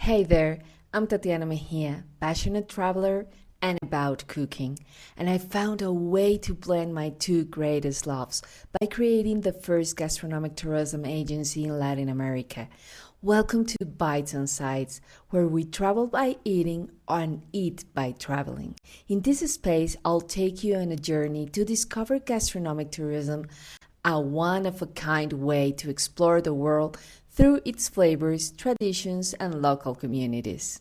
Hey there, I'm Tatiana Mejia, passionate traveler and about cooking, and I found a way to blend my two greatest loves by creating the first gastronomic tourism agency in Latin America. Welcome to Bites and Sides, where we travel by eating and eat by traveling. In this space, I'll take you on a journey to discover gastronomic tourism, a one of a kind way to explore the world through its flavors, traditions, and local communities.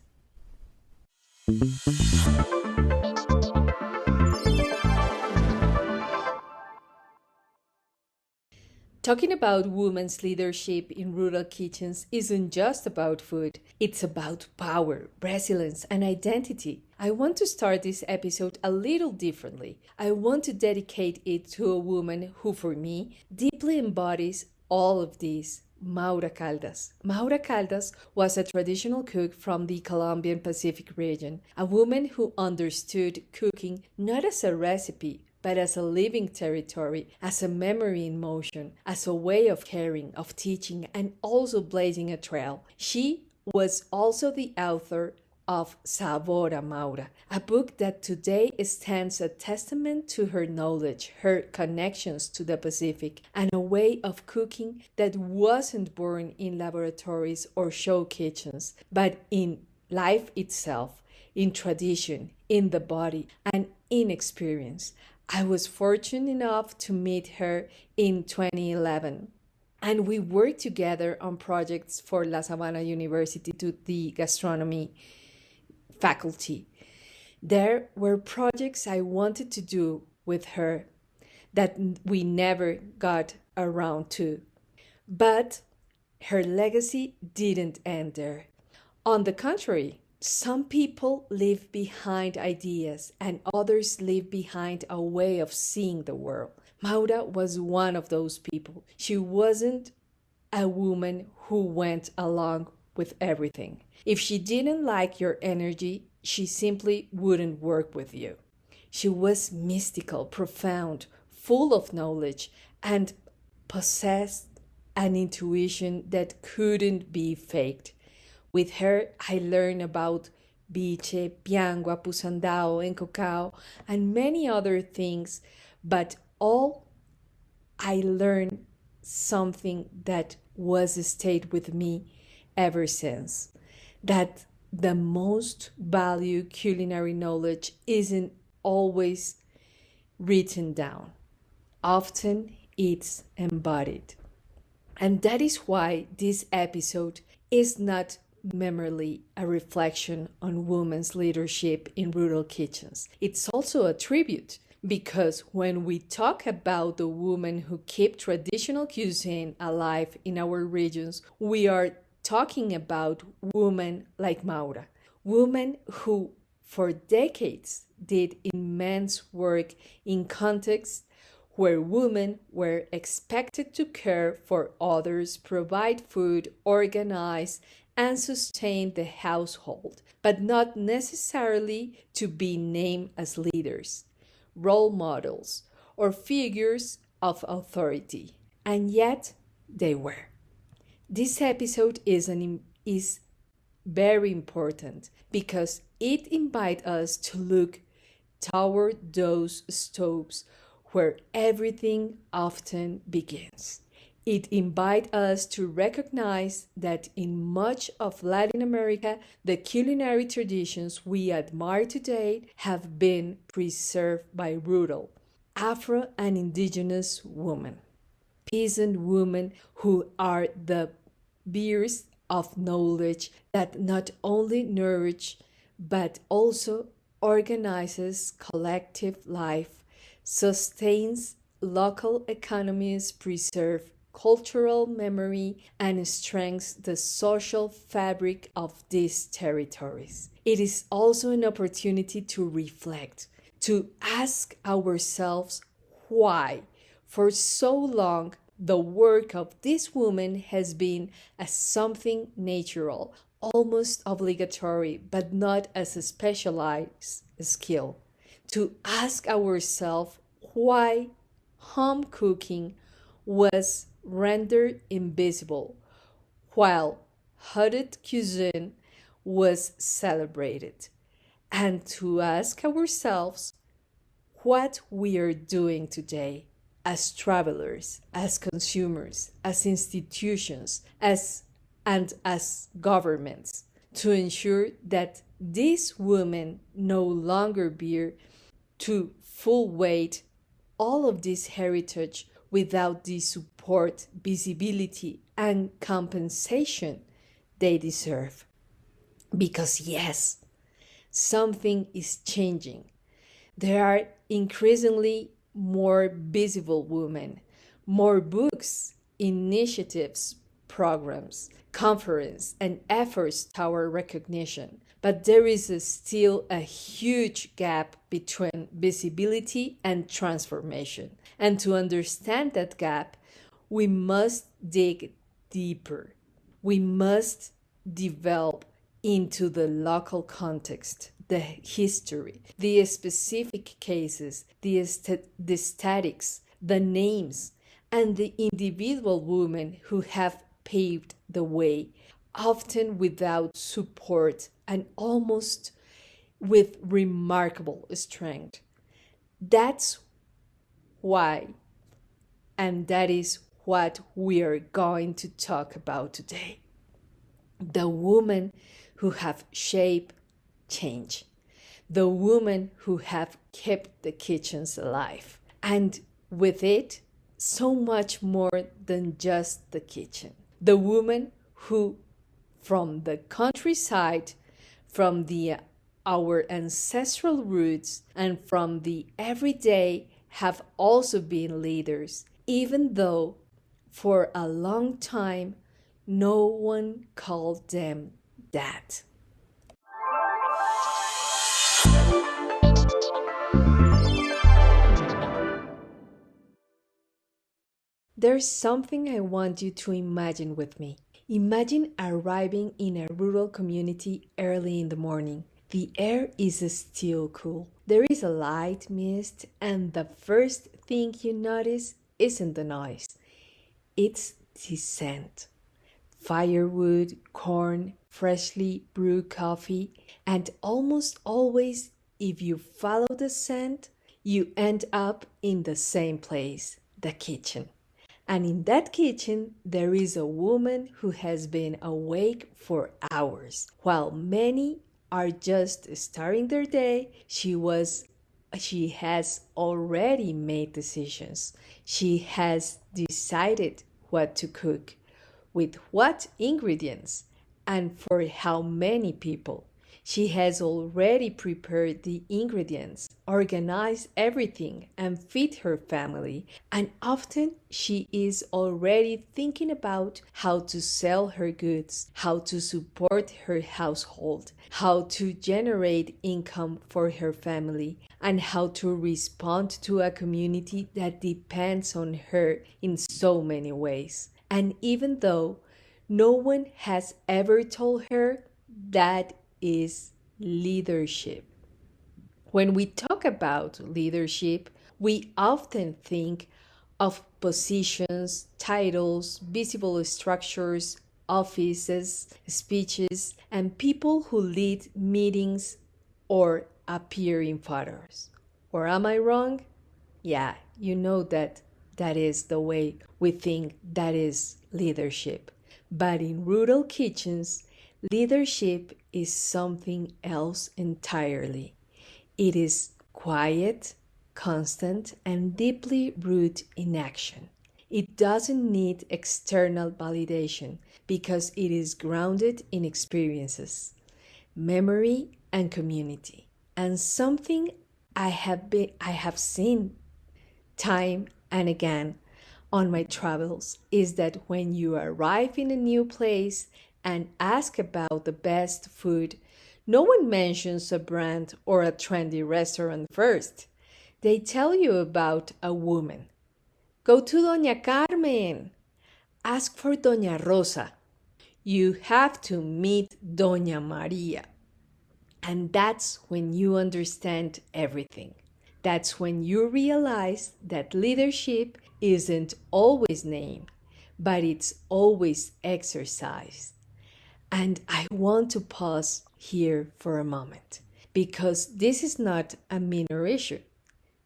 Talking about women's leadership in rural kitchens isn't just about food, it's about power, resilience, and identity. I want to start this episode a little differently. I want to dedicate it to a woman who, for me, deeply embodies all of these. Maura Caldas. Maura Caldas was a traditional cook from the Colombian Pacific region, a woman who understood cooking not as a recipe, but as a living territory, as a memory in motion, as a way of caring, of teaching, and also blazing a trail. She was also the author of Sabor a Maura, a book that today stands a testament to her knowledge, her connections to the Pacific, and a way of cooking that wasn't born in laboratories or show kitchens, but in life itself, in tradition, in the body, and in experience. I was fortunate enough to meet her in 2011 and we worked together on projects for La Sabana University to the gastronomy faculty. There were projects I wanted to do with her that we never got around to. But her legacy didn't end there. On the contrary, some people leave behind ideas and others leave behind a way of seeing the world. Maura was one of those people. She wasn't a woman who went along with everything. If she didn't like your energy, she simply wouldn't work with you. She was mystical, profound, full of knowledge, and possessed an intuition that couldn't be faked. With her, I learned about biche, piangua, pusandao, and cacao, and many other things, but all I learned something that was stayed with me ever since. That the most valued culinary knowledge isn't always written down. Often it's embodied. And that is why this episode is not merely a reflection on women's leadership in rural kitchens. It's also a tribute because when we talk about the women who keep traditional cuisine alive in our regions, we are talking about women like Maura, women who for decades did immense work in contexts where women were expected to care for others, provide food, organize, and sustain the household, but not necessarily to be named as leaders, role models, or figures of authority. And yet they were. This episode is very important because it invites us to look toward those stoves where everything often begins. It invites us to recognize that in much of Latin America, the culinary traditions we admire today have been preserved by rural, Afro and indigenous women, peasant women who are the beers of knowledge that not only nourish but also organizes collective life, sustains local economies, preserve cultural memory, and strengthens the social fabric of these territories. It is also an opportunity to reflect, to ask ourselves why, for so long, the work of this woman has been as something natural, almost obligatory, but not as a specialized skill. To ask ourselves why home cooking was rendered invisible, while haute cuisine was celebrated, and to ask ourselves what we are doing today as travelers, as consumers, as institutions, as governments to ensure that these women no longer bear to full weight all of this heritage without the support, visibility, and compensation they deserve. Because, yes, something is changing. There are increasingly more visible women, more books, initiatives, programs, conferences, and efforts toward recognition. But there is still a huge gap between visibility and transformation. And to understand that gap, we must dig deeper. We must develop into the local context, the history, the specific cases, the statics, the names, and the individual women who have paved the way, often without support and almost with remarkable strength. That's why, and that is what we are going to talk about today. The women who have shaped change, the women who have kept the kitchens alive, and with it, so much more than just the kitchen. The women who, from the countryside, from the our ancestral roots, and from the everyday, have also been leaders, even though for a long time no one called them that. There's something I want you to imagine with me. Imagine arriving in a rural community early in the morning. The air is still cool. There is a light mist, and the first thing you notice isn't the noise, it's the scent. Firewood, corn, freshly brewed coffee, and almost always, if you follow the scent, you end up in the same place, the kitchen. And in that kitchen, there is a woman who has been awake for hours. While many are just starting their day, she has already made decisions. She has decided what to cook, with what ingredients, and for how many people. She has already prepared the ingredients, organized everything, and feed her family. And often she is already thinking about how to sell her goods, how to support her household, how to generate income for her family, and how to respond to a community that depends on her in so many ways. And even though no one has ever told her, that is leadership. When we talk about leadership, we often think of positions, titles, visible structures, offices, speeches, and people who lead meetings or appear in photos. Or am I wrong? Yeah, you know that is the way we think that is leadership. But in rural kitchens, leadership is something else entirely. It is quiet, constant, and deeply rooted in action. It doesn't need external validation because it is grounded in experiences, memory, and community. And something I have seen time and again on my travels is that when you arrive in a new place and ask about the best food, no one mentions a brand or a trendy restaurant first. They tell you about a woman. Go to Doña Carmen. Ask for Doña Rosa. You have to meet Doña Maria. And that's when you understand everything. That's when you realize that leadership isn't always named, but it's always exercised. And I want to pause here for a moment because this is not a minor issue,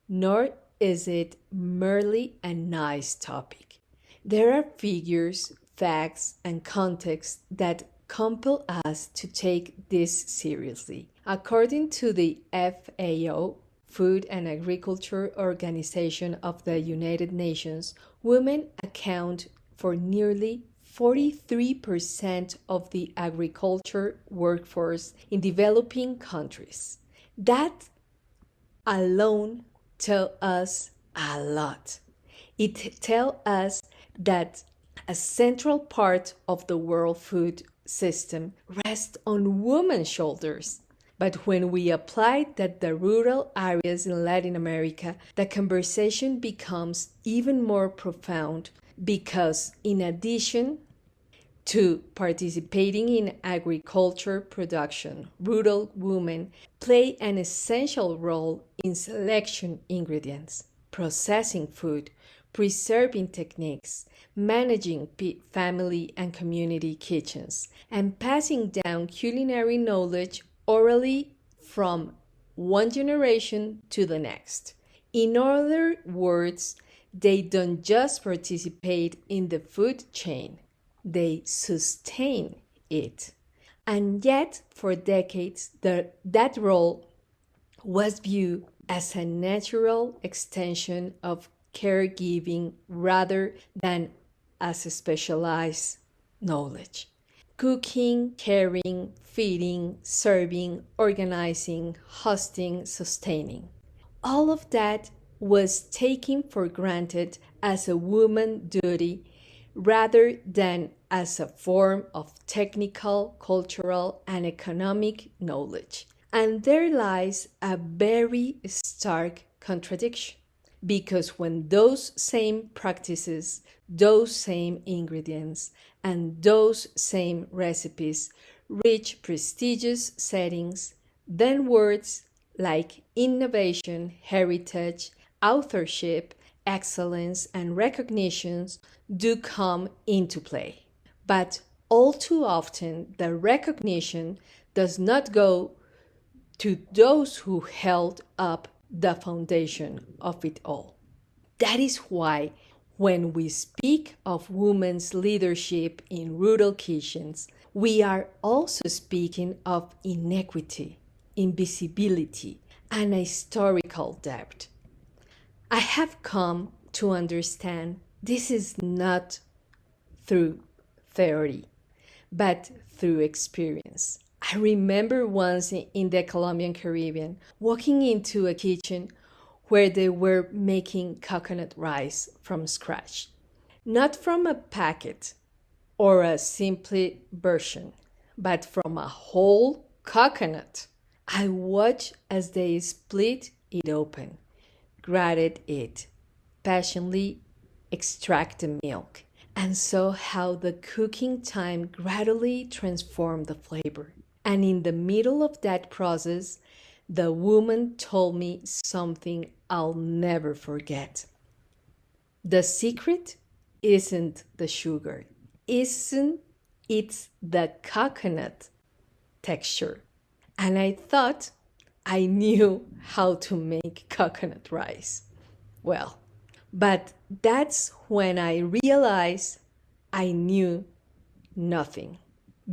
nor is it merely a nice topic. There are figures, facts, and contexts that compel us to take this seriously. According to the FAO, Food and Agriculture Organization of the United Nations, women account for nearly 43% of the agriculture workforce in developing countries. That alone tells us a lot. It tells us that a central part of the world food system rests on women's shoulders. But when we apply that the rural areas in Latin America, the conversation becomes even more profound because in addition to participating in agriculture production, rural women play an essential role in selection ingredients, processing food, preserving techniques, managing family and community kitchens, and passing down culinary knowledge orally from one generation to the next. In other words, they don't just participate in the food chain, they sustain it. And yet, for decades, that role was viewed as a natural extension of caregiving rather than as a specialized knowledge. Cooking, caring, feeding, serving, organizing, hosting, sustaining. All of that was taken for granted as a woman's duty rather than as a form of technical, cultural, and economic knowledge. And there lies a very stark contradiction, because when those same practices, those same ingredients, and those same recipes reach prestigious settings, then words like innovation, heritage, authorship, excellence, and recognitions do come into play. But all too often, the recognition does not go to those who held up the foundation of it all. That is why when we speak of women's leadership in rural kitchens, we are also speaking of inequity, invisibility, and a historical debt. I have come to understand this is not through theory, but through experience. I remember once in the Colombian Caribbean walking into a kitchen where they were making coconut rice from scratch, not from a packet or a simple version, but from a whole coconut. I watched as they split it open, grated it, passionately extract the milk, and saw how the cooking time gradually transformed the flavor. And in the middle of that process, the woman told me something I'll never forget. The secret isn't the sugar, it's the coconut texture. And I thought I knew how to make coconut rice. Well, but that's when I realized I knew nothing,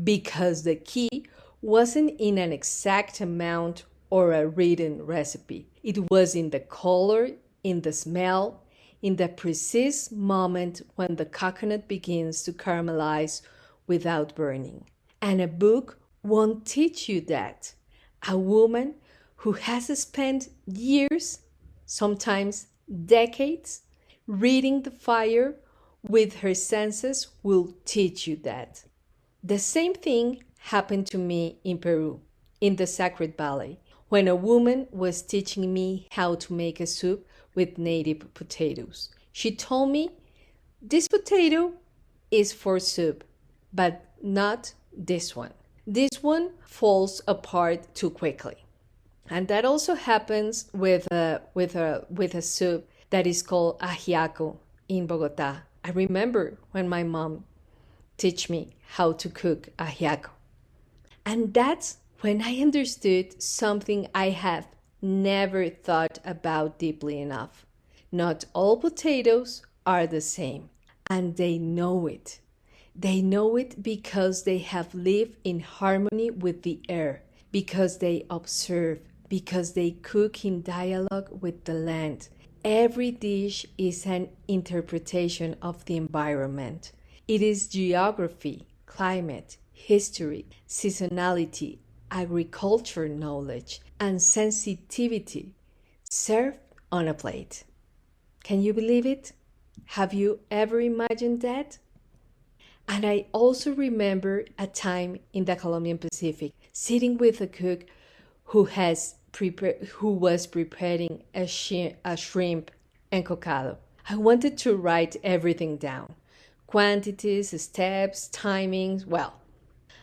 because the key wasn't in an exact amount or a written recipe. It was in the color, in the smell, in the precise moment when the coconut begins to caramelize without burning. And a book won't teach you that. A woman who has spent years, sometimes decades, reading the fire with her senses will teach you that. The same thing happened to me in Peru, in the Sacred Valley, when a woman was teaching me how to make a soup with native potatoes. She told me, this potato is for soup, but not this one. This one falls apart too quickly. And that also happens with a soup that is called ajiaco in Bogota. I remember when my mom taught me how to cook ajiaco. And that's when I understood something I have never thought about deeply enough. Not all potatoes are the same, and they know it. They know it because they have lived in harmony with the air, because they observe, because they cook in dialogue with the land. Every dish is an interpretation of the environment. It is geography, climate, history, seasonality, agriculture knowledge, and sensitivity served on a plate. Can you believe it? Have you ever imagined that? And I also remember a time in the Colombian Pacific sitting with a cook who was preparing a shrimp encocado. I wanted to write everything down. Quantities, steps, timings, well,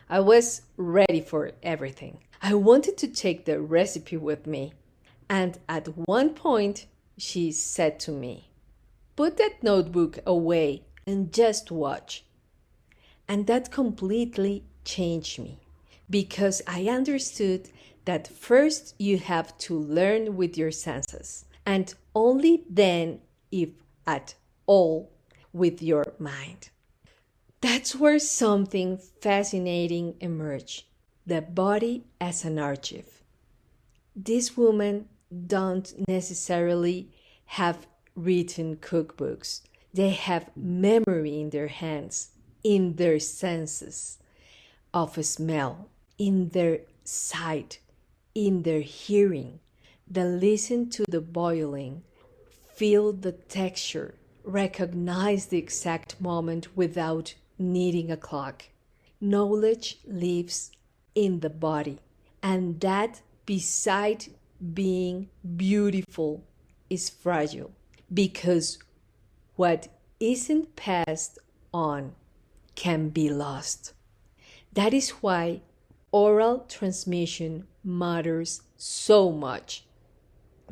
I was ready for everything. I wanted to take the recipe with me. And at one point, she said to me, "Put that notebook away and just watch." And that completely changed me because I understood that first you have to learn with your senses, and only then, if at all, with your mind. That's where something fascinating emerged: the body as an archive. These women don't necessarily have written cookbooks. They have memory in their hands, in their senses of smell, in their sight, in their hearing. They listen to the boiling, feel the texture, recognize the exact moment without needing a clock. Knowledge lives in the body, and that, beside being beautiful, is fragile because what isn't passed on can be lost. That is why oral transmission matters so much.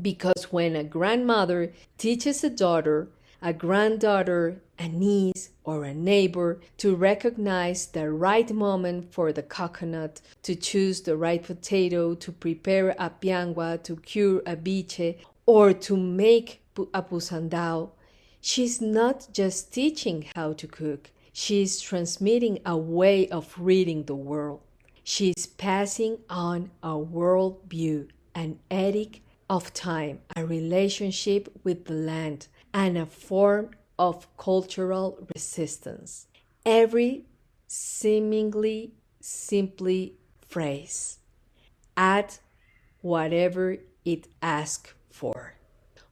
Because when a grandmother teaches a daughter, a granddaughter, a niece, or a neighbor to recognize the right moment for the coconut, to choose the right potato, to prepare a piangua, to cure a biche, or to make a pusandao, she's not just teaching how to cook. She's transmitting a way of reading the world. She's passing on a worldview, an ethic of time, a relationship with the land, and a form of cultural resistance. Every seemingly simply phrase, add whatever it asks for.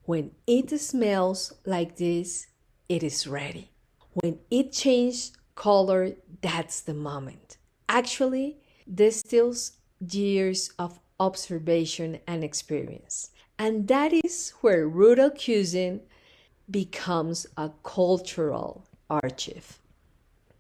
When it smells like this, it is ready. When it changes color, that's the moment. Actually, distills years of observation and experience. And that is where rural cuisine becomes a cultural archive.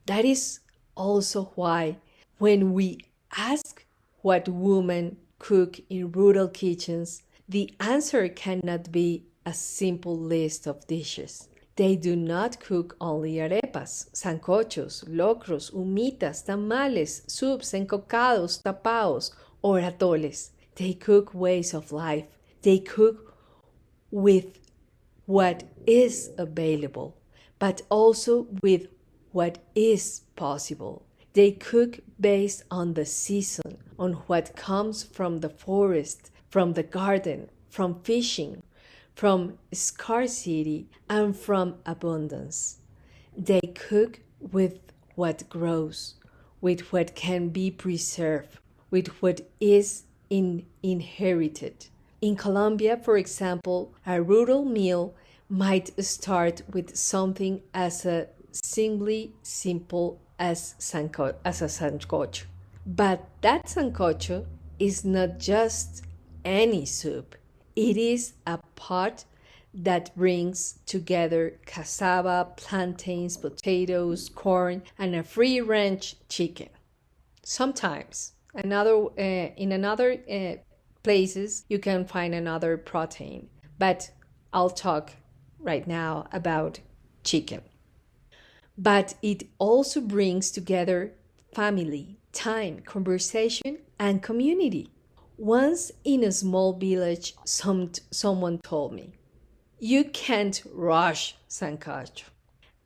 That is also why when we ask what women cook in rural kitchens, the answer cannot be a simple list of dishes. They do not cook only arepas, sancochos, locros, humitas, tamales, soups, encocados, tapaos, or atoles. They cook ways of life. They cook with what is available, but also with what is possible. They cook based on the season, on what comes from the forest, from the garden, from fishing, from scarcity, and from abundance. They cook with what grows, with what can be preserved, with what is inherited. In Colombia, for example, a rural meal might start with something as simply simple as a sancocho. But that sancocho is not just any soup. It is a pot that brings together cassava, plantains, potatoes, corn, and a free-range chicken. Sometimes, in another places, you can find another protein, but I'll talk right now about chicken. But it also brings together family, time, conversation, and community. Once in a small village, someone told me, "You can't rush sancocho."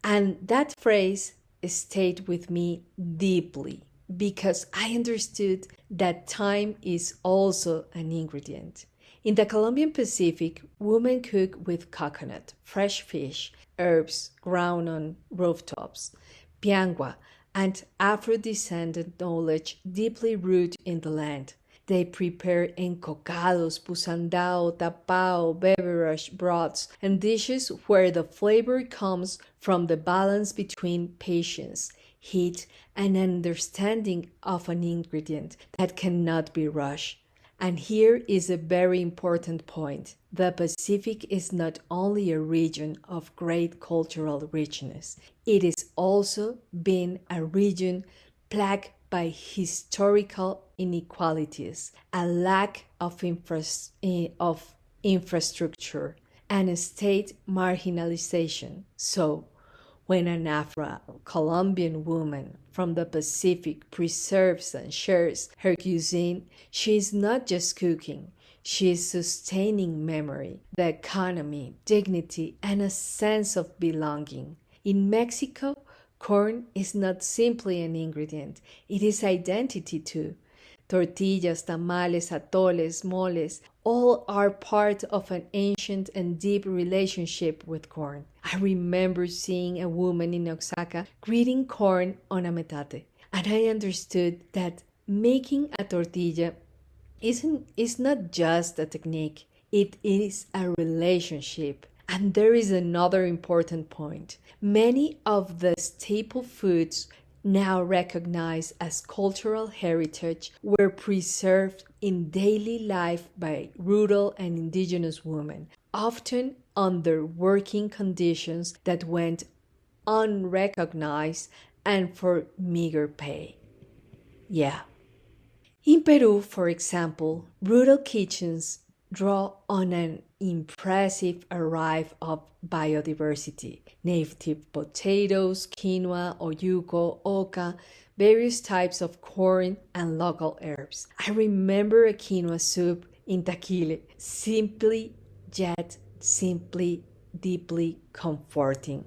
And that phrase stayed with me deeply because I understood that time is also an ingredient. In the Colombian Pacific, women cook with coconut, fresh fish, herbs ground on rooftops, piangua, and Afro-descendant knowledge deeply rooted in the land. They prepare encocados, pusandao, tapao, beverage broths, and dishes where the flavor comes from the balance between patience, heat, and understanding of an ingredient that cannot be rushed. And here is a very important point. The Pacific is not only a region of great cultural richness, it is also been a region plagued by historical inequalities, a lack of infrastructure, and a state marginalization. So, when an Afro-Colombian woman from the Pacific preserves and shares her cuisine, she is not just cooking, she is sustaining memory, the economy, dignity, and a sense of belonging. In Mexico, corn is not simply an ingredient, it is identity too. Tortillas, tamales, atoles, moles, all are part of an ancient and deep relationship with corn. I remember seeing a woman in Oaxaca greeting corn on a metate, and I understood that making a tortilla is not just a technique, it is a relationship. And there is another important point. Many of the staple foods now recognized as cultural heritage were preserved in daily life by rural and indigenous women, often under working conditions that went unrecognized and for meager pay. Yeah. In Peru, for example, rural kitchens draw on an impressive array of biodiversity: native potatoes, quinoa, oyuco, oca, various types of corn, and local herbs. I remember a quinoa soup in Taquile, simply deeply comforting.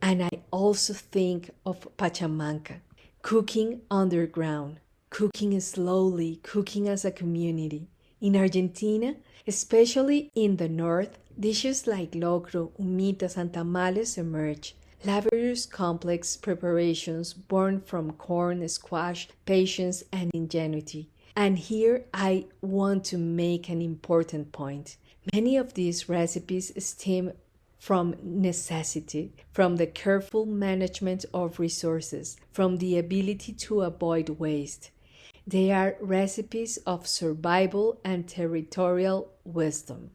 And I also think of pachamanca, cooking underground, cooking slowly, cooking as a community. In Argentina, especially in the north, dishes like locro, humitas, and tamales emerge. Laborious, complex preparations born from corn, squash, patience, and ingenuity. And here I want to make an important point. Many of these recipes stem from necessity, from the careful management of resources, from the ability to avoid waste. They are recipes of survival and territorial wisdom.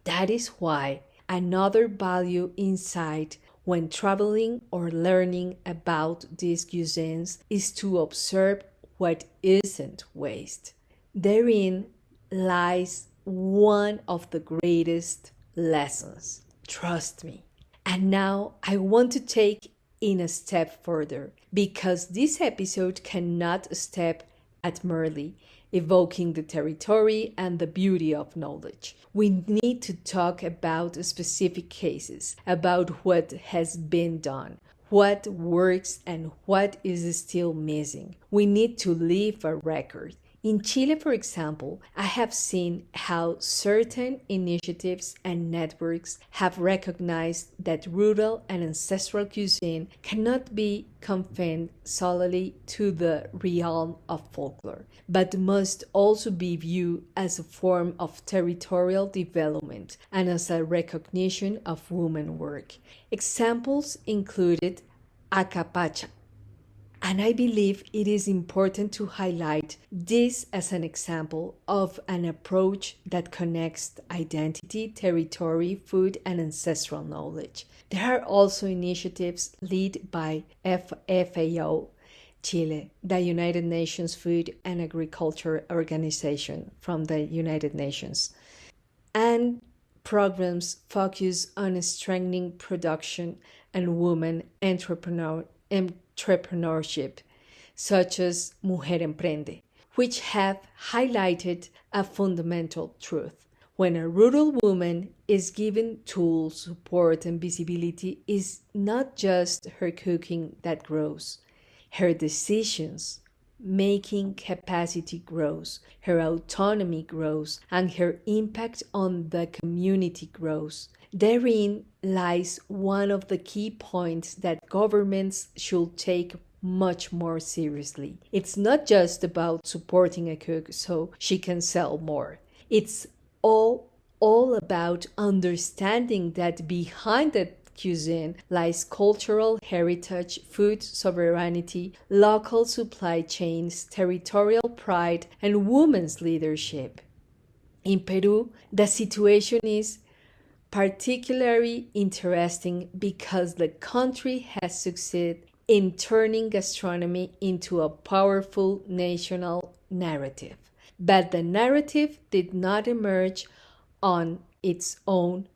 That is why another value insight when traveling or learning about these cuisines is to observe what isn't waste. Therein lies one of the greatest lessons. Trust me. And now I want to take in a step further because this episode cannot step at merely evoking the territory and the beauty of knowledge. We need to talk about specific cases, about what has been done, what works, and what is still missing. We need to leave a record. In Chile, for example, I have seen how certain initiatives and networks have recognized that rural and ancestral cuisine cannot be confined solely to the realm of folklore, but must also be viewed as a form of territorial development and as a recognition of women work. Examples included acapacha, and I believe it is important to highlight this as an example of an approach that connects identity, territory, food, and ancestral knowledge. There are also initiatives led by FAO Chile, the United Nations Food and Agriculture Organization from the United Nations, and programs focus on strengthening production and women entrepreneurship. such as Mujer Emprende, which have highlighted a fundamental truth. When a rural woman is given tools, support, and visibility, it's not just her cooking that grows. Her decisions making capacity grows, her autonomy grows, and her impact on the community grows. Therein lies one of the key points that governments should take much more seriously. It's not just about supporting a cook so she can sell more. It's all about understanding that behind the cuisine lies cultural heritage, food sovereignty, local supply chains, territorial pride, and women's leadership. In Peru, the situation is particularly interesting because the country has succeeded in turning gastronomy into a powerful national narrative. But the narrative did not emerge on its own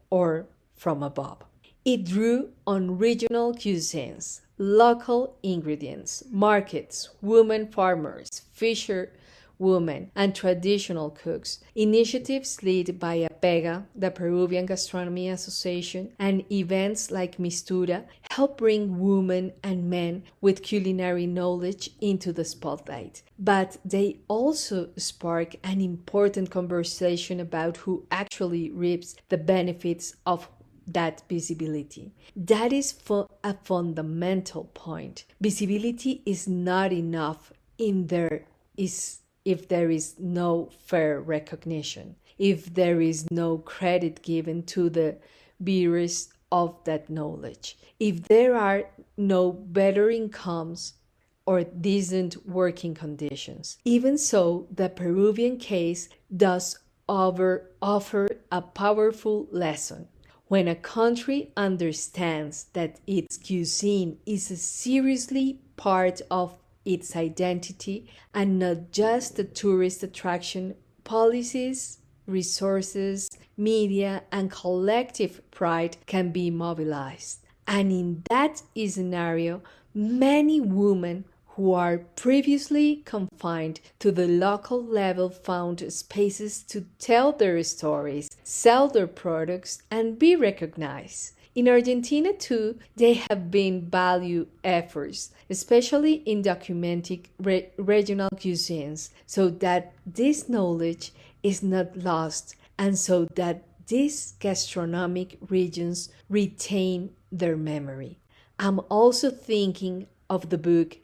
or from above. It drew on regional cuisines, local ingredients, markets, women farmers, fisher women, and traditional cooks. Initiatives led by APEGA, the Peruvian Gastronomy Association, and events like Mistura help bring women and men with culinary knowledge into the spotlight. But they also spark an important conversation about who actually reaps the benefits of that visibility. That is a fundamental point. Visibility is not enough if there is no fair recognition, if there is no credit given to the bearers of that knowledge, if there are no better incomes or decent working conditions. Even so, the Peruvian case does offer a powerful lesson. When a country understands that its cuisine is seriously part of its identity and not just a tourist attraction, policies, resources, media, and collective pride can be mobilized. And in that scenario, many women who are previously confined to the local level found spaces to tell their stories, sell their products, and be recognized. In Argentina, too, there have been value efforts, especially in documenting regional cuisines, so that this knowledge is not lost and so that these gastronomic regions retain their memory. I'm also thinking of the book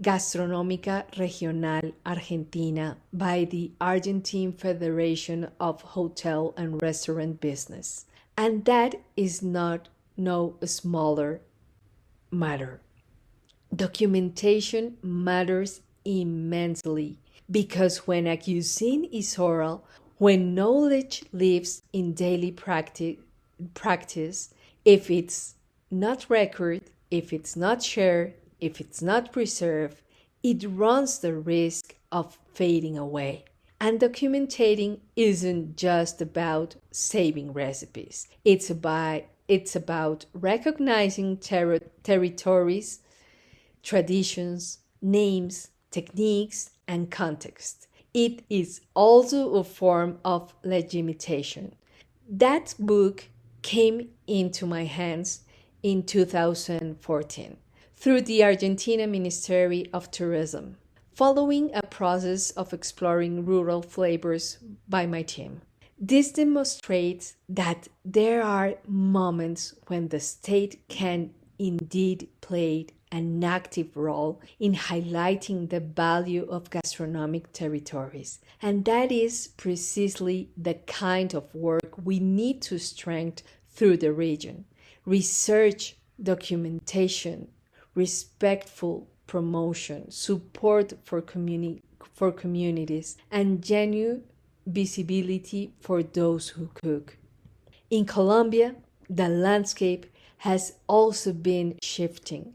Gastronómica Regional Argentina by the Argentine Federation of Hotel and Restaurant Business. And that is not no smaller matter. Documentation matters immensely because when a cuisine is oral, when knowledge lives in daily practice, if it's not recorded, if it's not shared, if it's not preserved, it runs the risk of fading away. And documenting isn't just about saving recipes. It's about recognizing territories, traditions, names, techniques, and context. It is also a form of legitimation. That book came into my hands in 2014 through the Argentina Ministry of Tourism, following a process of exploring rural flavors by my team. This demonstrates that there are moments when the state can indeed play an active role in highlighting the value of gastronomic territories. And that is precisely the kind of work we need to strengthen through the region. Research, documentation, respectful promotion, support for communities, and genuine visibility for those who cook. In Colombia, the landscape has also been shifting,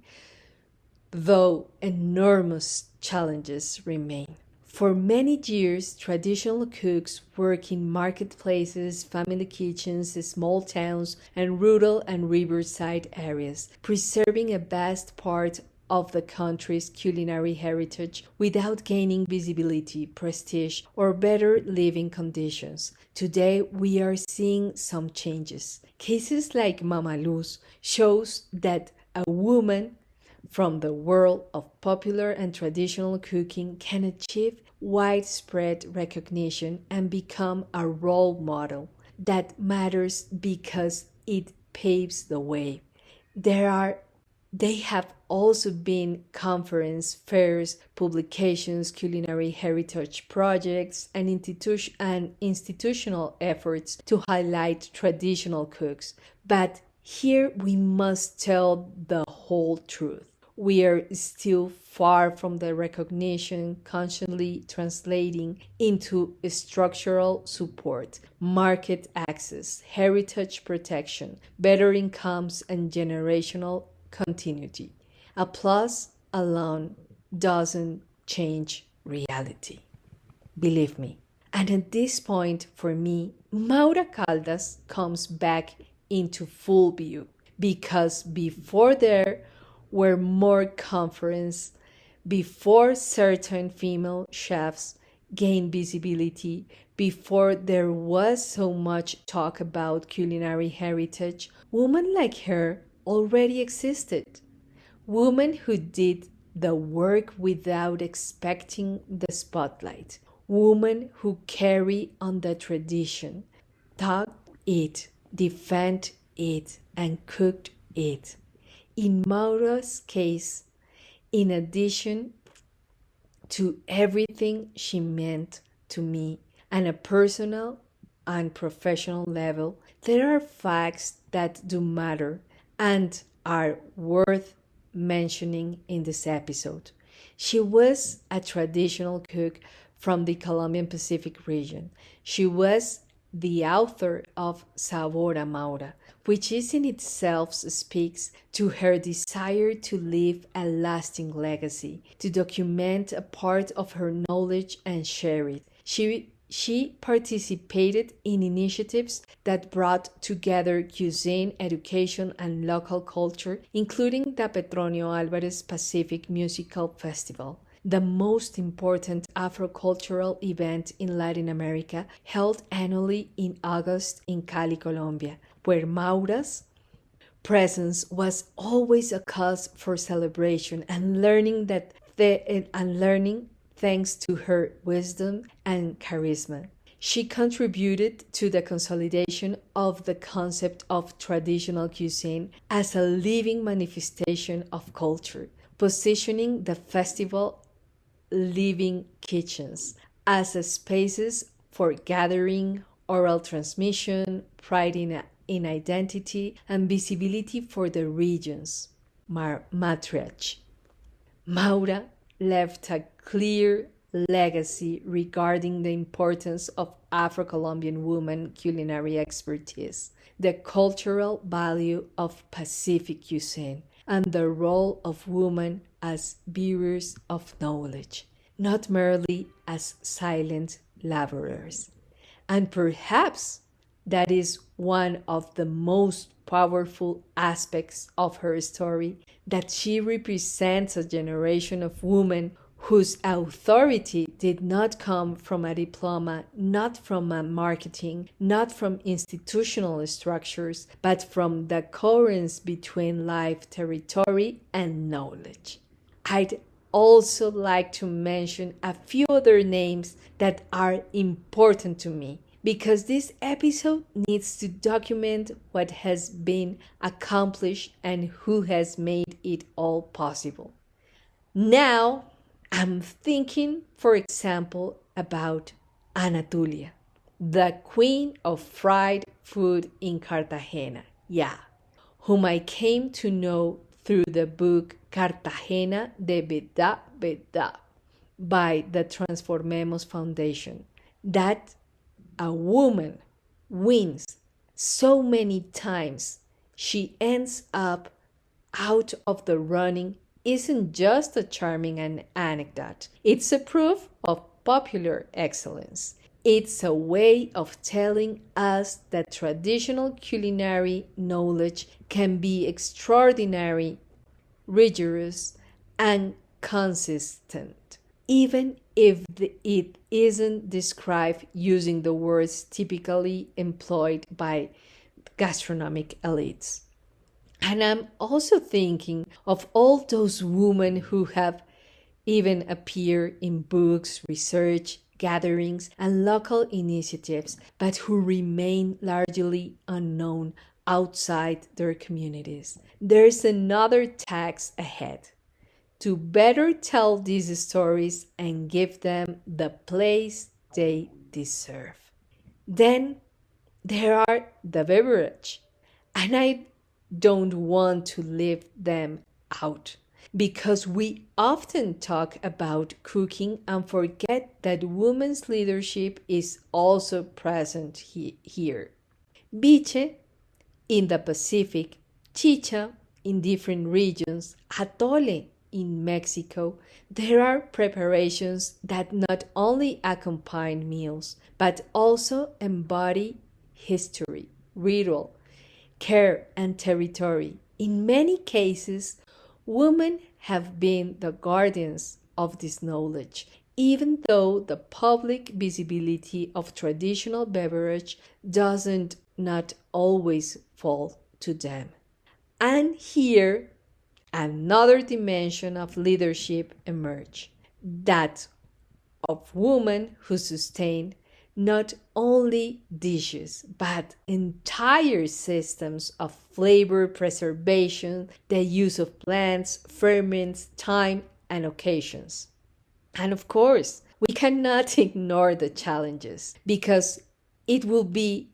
though enormous challenges remain. For many years, traditional cooks work in marketplaces, family kitchens, small towns, and rural and riverside areas, preserving a vast part of the country's culinary heritage without gaining visibility, prestige, or better living conditions. Today, we are seeing some changes. Cases like Mama Luz shows that a woman from the world of popular and traditional cooking can achieve widespread recognition and become a role model that matters because it paves the way. There are they have also been conference, fairs, publications, culinary heritage projects, and institutional efforts to highlight traditional cooks. But here we must tell the whole truth. We are still far from the recognition constantly translating into structural support, market access, heritage protection, better incomes, and generational continuity. Applause alone doesn't change reality. Believe me. And at this point, for me, Maura Caldas comes back into full view because before there were more conferences, before certain female chefs gained visibility, before there was so much talk about culinary heritage, women like her already existed. Women who did the work without expecting the spotlight. Women who carry on the tradition, taught it, defend it, and cooked it. In Maura's case, in addition to everything she meant to me on a personal and professional level, there are facts that do matter and are worth mentioning in this episode. She was a traditional cook from the Colombian Pacific region. She was the author of Sabor a Maura, which is in itself speaks to her desire to leave a lasting legacy, to document a part of her knowledge and share it. She participated in initiatives that brought together cuisine, education, and local culture, including the Petronio Álvarez Pacific Musical Festival, the most important Afro-cultural event in Latin America, held annually in August in Cali, Colombia, where Maura's presence was always a cause for celebration and learning thanks to her wisdom and charisma. She contributed to the consolidation of the concept of traditional cuisine as a living manifestation of culture, positioning the festival living kitchens as a spaces for gathering, oral transmission, pride in identity, and visibility for the region's matriarch. Maura left a clear legacy regarding the importance of Afro-Colombian women culinary expertise, the cultural value of Pacific cuisine, and the role of women as bearers of knowledge, not merely as silent laborers. And perhaps that is one of the most powerful aspects of her story, that she represents a generation of women whose authority did not come from a diploma, not from a marketing, not from institutional structures, but from the coherence between life, territory, and knowledge. I'd also like to mention a few other names that are important to me, because this episode needs to document what has been accomplished and who has made it all possible. Now, I'm thinking, for example, about Anatolia, the queen of fried food in Cartagena, whom I came to know through the book Cartagena de Verdad by the Transformemos Foundation. That a woman wins so many times she ends up out of the running isn't just a charming anecdote. It's a proof of popular excellence. It's a way of telling us that traditional culinary knowledge can be extraordinary, rigorous, and consistent, even if it isn't described using the words typically employed by gastronomic elites. And I'm also thinking of all those women who have even appeared in books, research, gatherings, and local initiatives, but who remain largely unknown outside their communities. There's another task ahead to better tell these stories and give them the place they deserve. Then there are the beverage, and I don't want to leave them out because we often talk about cooking and forget that women's leadership is also present here. Biche in the Pacific, chicha in different regions, atole in Mexico, there are preparations that not only accompany meals but also embody history, ritual, care, and territory. In many cases, women have been the guardians of this knowledge, even though the public visibility of traditional beverage doesn't not always fall to them. And here, another dimension of leadership emerge, that of women who sustain not only dishes, but entire systems of flavor preservation, the use of plants, ferments, time, and occasions. And of course, we cannot ignore the challenges because it will be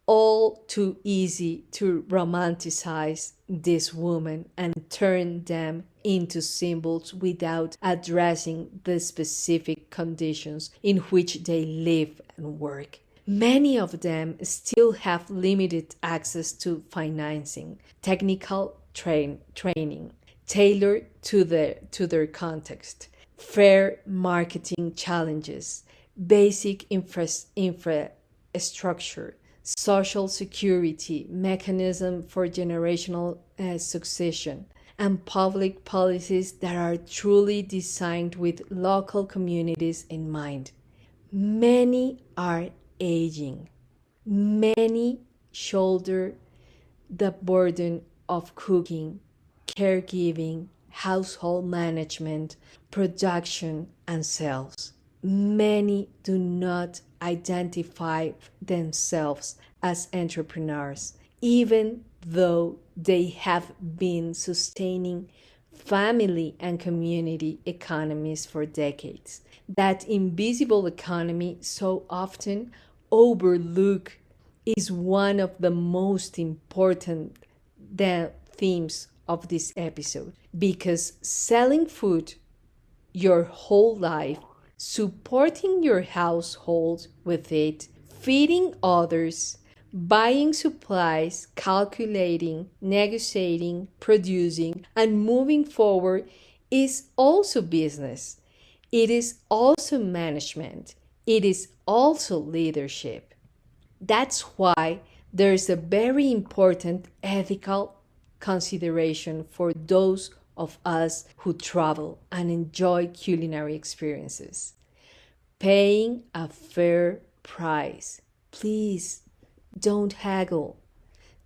all too easy to romanticize these women and turn them into symbols without addressing the specific conditions in which they live and work. Many of them still have limited access to financing, technical training tailored to their context, fair marketing challenges, basic infrastructure, social security mechanism for generational succession, and public policies that are truly designed with local communities in mind. Many are aging. Many shoulder the burden of cooking, caregiving, household management, production, and sales. Many do not identify themselves as entrepreneurs, even though they have been sustaining family and community economies for decades. That invisible economy, so often overlooked, is one of the most important themes of this episode because selling food your whole life, supporting your household with it, feeding others, buying supplies, calculating, negotiating, producing, and moving forward is also business. It is also management. It is also leadership. That's why there's a very important ethical consideration for those of us who travel and enjoy culinary experiences. Paying a fair price. Please don't haggle.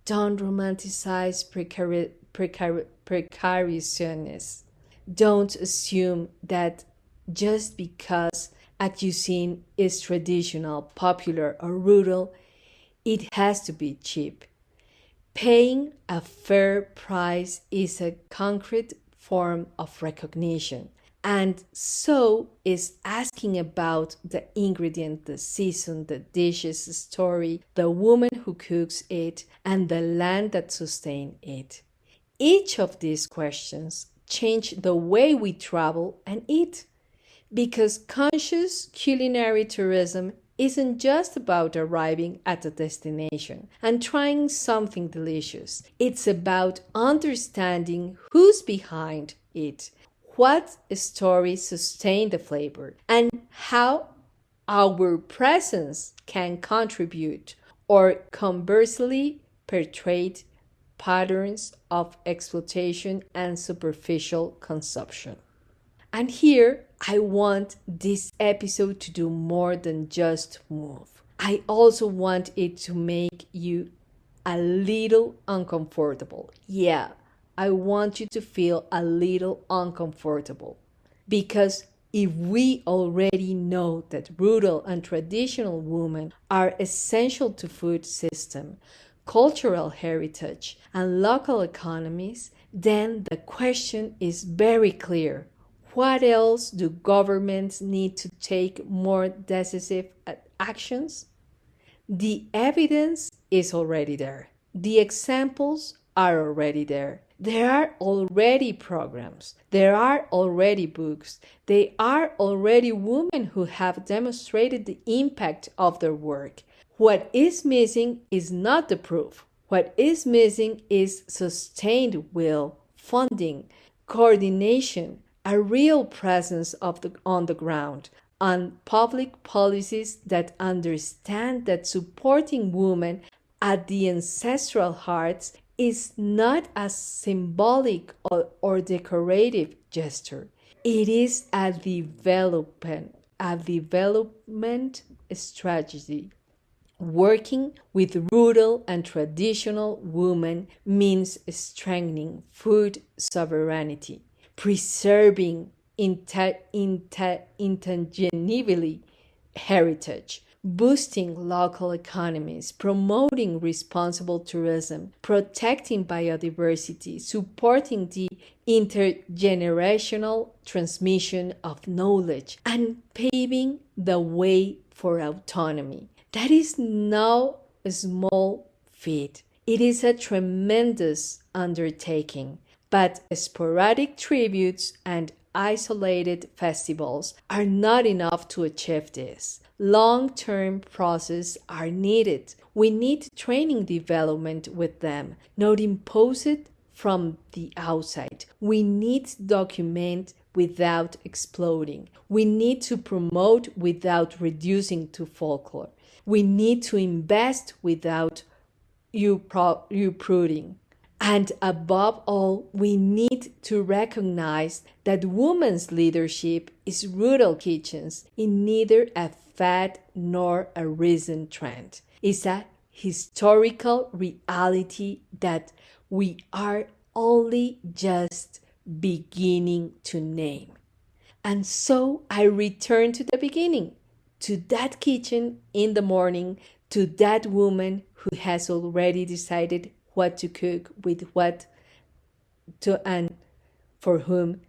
Don't romanticize precariousness. Don't assume that just because a cuisine is traditional, popular, or rural, it has to be cheap. Paying a fair price is a concrete form of recognition, and so is asking about the ingredient, the season, the dish's story, the woman who cooks it, and the land that sustains it. Each of these questions change the way we travel and eat, because conscious culinary tourism isn't just about arriving at a destination and trying something delicious. It's about understanding who's behind it, what stories sustain the flavor, and how our presence can contribute or conversely perpetuate patterns of exploitation and superficial consumption. And here, I want this episode to do more than just move. I also want it to make you a little uncomfortable. Yeah, I want you to feel a little uncomfortable. Because if we already know that rural and traditional women are essential to food system, cultural heritage, and local economies, then the question is very clear. What else do governments need to take more decisive actions? The evidence is already there. The examples are already there. There are already programs. There are already books. There are already women who have demonstrated the impact of their work. What is missing is not the proof. What is missing is sustained will, funding, coordination, a real presence on the ground, and public policies that understand that supporting women at the ancestral hearts is not a symbolic or decorative gesture. It is a development strategy. Working with rural and traditional women means strengthening food sovereignty, preserving intangible heritage, boosting local economies, promoting responsible tourism, protecting biodiversity, supporting the intergenerational transmission of knowledge, and paving the way for autonomy. That is no small feat. It is a tremendous undertaking, but sporadic tributes and isolated festivals are not enough to achieve this. Long-term processes are needed. We need training development with them, not impose it from the outside. We need to document without exploding. We need to promote without reducing to folklore. We need to invest without uprooting. And above all, we need to recognize that women's leadership is rural kitchens in neither a fad nor a recent trend. It's a historical reality that we are only just beginning to name. And so I return to the beginning, to that kitchen in the morning, to that woman who has already decided what to cook with what to and for whom,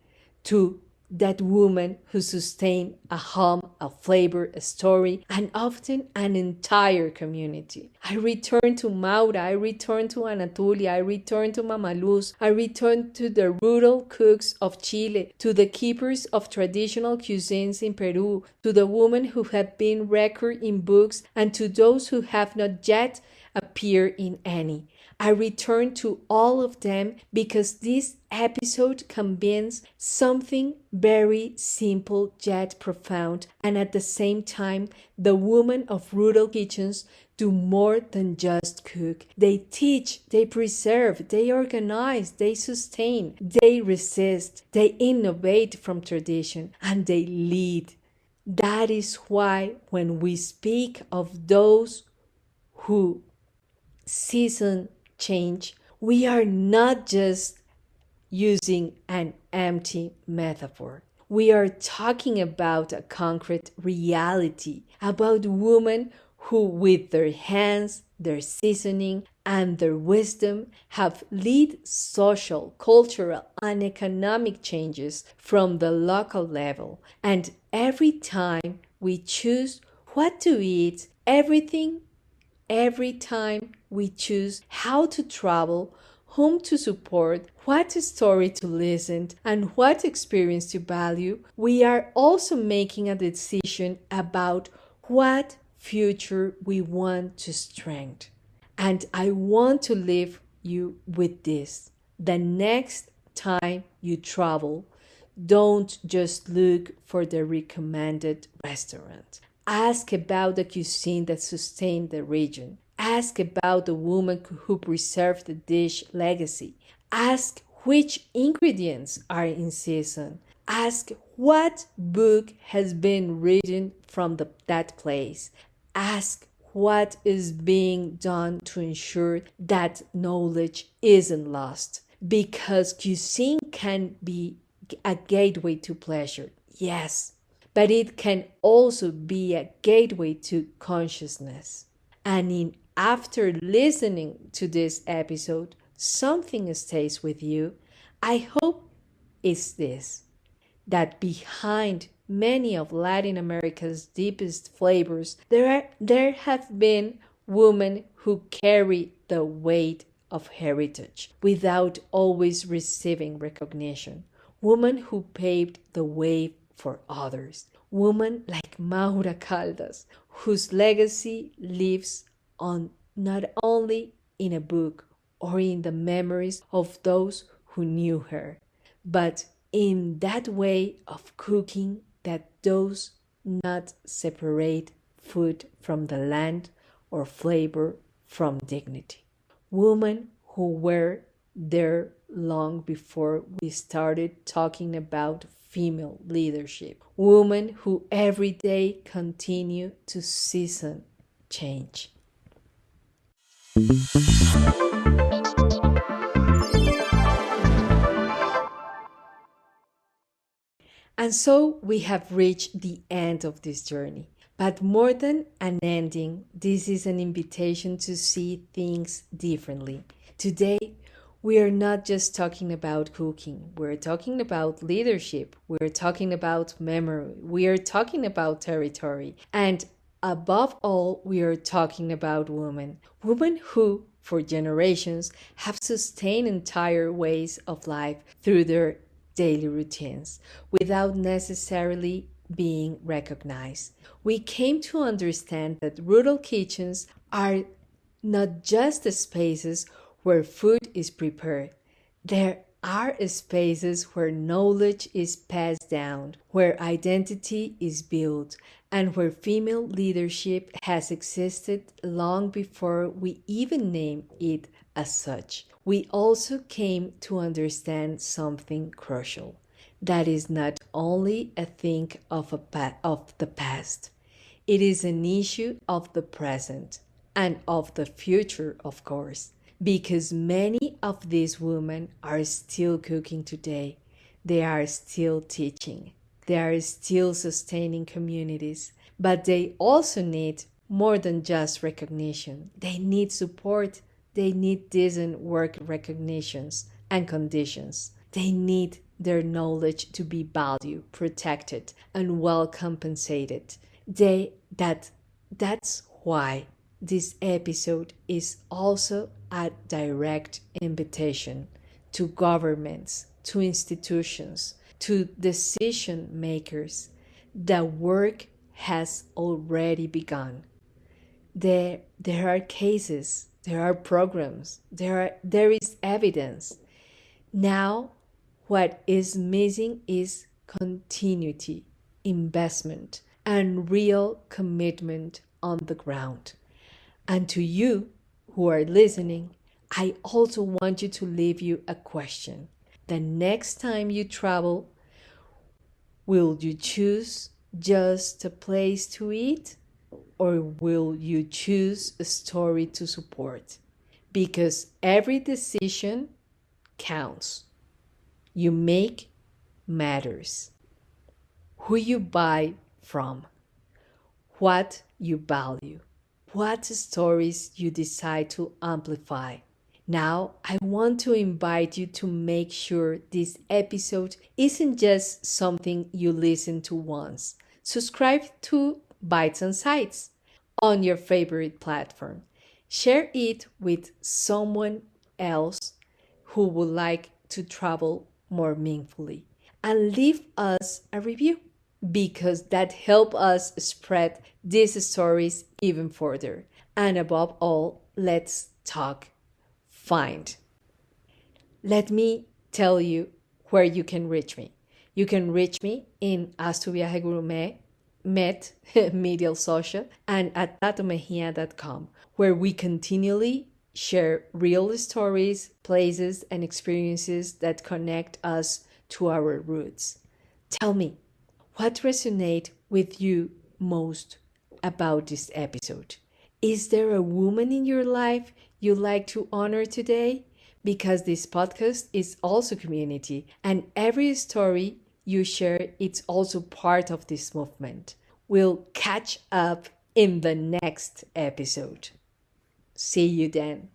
to that woman who sustained a home, a flavor, a story, and often an entire community. I return to Maura, I return to Anatolia, I return to Mama Luz, I return to the rural cooks of Chile, to the keepers of traditional cuisines in Peru, to the women who have been recorded in books, and to those who have not yet appeared in any. I return to all of them because this episode combines something very simple yet profound, and at the same time, the women of rural kitchens do more than just cook. They teach, they preserve, they organize, they sustain, they resist, they innovate from tradition, and they lead. That is why when we speak of those who season change, we are not just using an empty metaphor. We are talking about a concrete reality, about women who, with their hands, their seasoning, and their wisdom, have led social, cultural, and economic changes from the local level. And every time we choose what to eat, every time we choose how to travel, whom to support, what story to listen, and what experience to value, we are also making a decision about what future we want to strengthen. And I want to leave you with this. The next time you travel, don't just look for the recommended restaurant. Ask about the cuisine that sustained the region. Ask about the woman who preserved the dish legacy. Ask which ingredients are in season. Ask what book has been written from that place. Ask what is being done to ensure that knowledge isn't lost. Because cuisine can be a gateway to pleasure, yes, but it can also be a gateway to consciousness. And after listening to this episode, something stays with you. I hope it's this, that behind many of Latin America's deepest flavors, there have been women who carry the weight of heritage without always receiving recognition. Women who paved the way for others. Women like Maura Caldas, whose legacy lives on not only in a book or in the memories of those who knew her, but in that way of cooking that does not separate food from the land or flavor from dignity. Women who were there long before we started talking about female leadership. Women who every day continue to season change. And so we have reached the end of this journey. But more than an ending, this is an invitation to see things differently. Today, we are not just talking about cooking. We're talking about leadership. We're talking about memory. We are talking about territory. And above all, we are talking about women. Women who, for generations, have sustained entire ways of life through their daily routines without necessarily being recognized. We came to understand that rural kitchens are not just the spaces where food is prepared. There are spaces where knowledge is passed down, where identity is built, and where female leadership has existed long before we even name it as such. We also came to understand something crucial. That is not only a thing of the past. It is an issue of the present and of the future, of course, because many of these women are still cooking today. They are still teaching. They are still sustaining communities, but they also need more than just recognition. They need support. They need decent work recognitions and conditions. They need their knowledge to be valued, protected, and well compensated. That's why this episode is also a direct invitation to governments, to institutions, to decision makers. The work has already begun. There are cases, there are programs, there is evidence. Now, what is missing is continuity, investment, and real commitment on the ground. And to you who are listening, I also want you to leave you a question. The next time you travel, will you choose just a place to eat? Or will you choose a story to support? Because every decision counts. You make matters. Who you buy from, what you value, what stories you decide to amplify. Now, I want to invite you to make sure this episode isn't just something you listen to once. Subscribe to Bites and Sides on your favorite platform. Share it with someone else who would like to travel more meaningfully. And leave us a review because that helps us spread these stories even further. And above all, let's talk. Find. Let me tell you where you can reach me. You can reach me in As Tu Viaje Gourmet met Medial Social and at tatomejia.com, where we continually share real stories, places, and experiences that connect us to our roots. Tell me, what resonates with you most about this episode? Is there a woman in your life you'd like to honor today? Because this podcast is also community, and every story you share it's also part of this movement. We'll catch up in the next episode. See you then.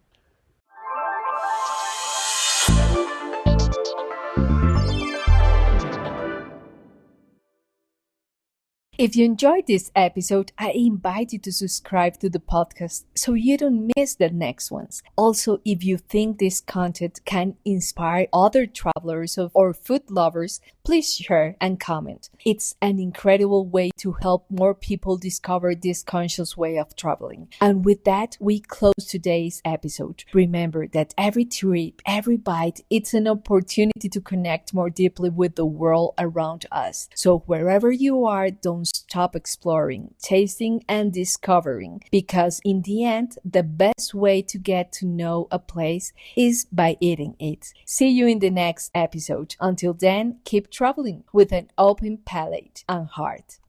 If you enjoyed this episode, I invite you to subscribe to the podcast so you don't miss the next ones. Also, if you think this content can inspire other travelers or food lovers, please share and comment. It's an incredible way to help more people discover this conscious way of traveling. And with that, we close today's episode. Remember that every trip, every bite, it's an opportunity to connect more deeply with the world around us. So wherever you are, don't stop exploring, tasting, and discovering, because in the end, the best way to get to know a place is by eating it. See you in the next episode. Until then, keep traveling with an open palate and heart.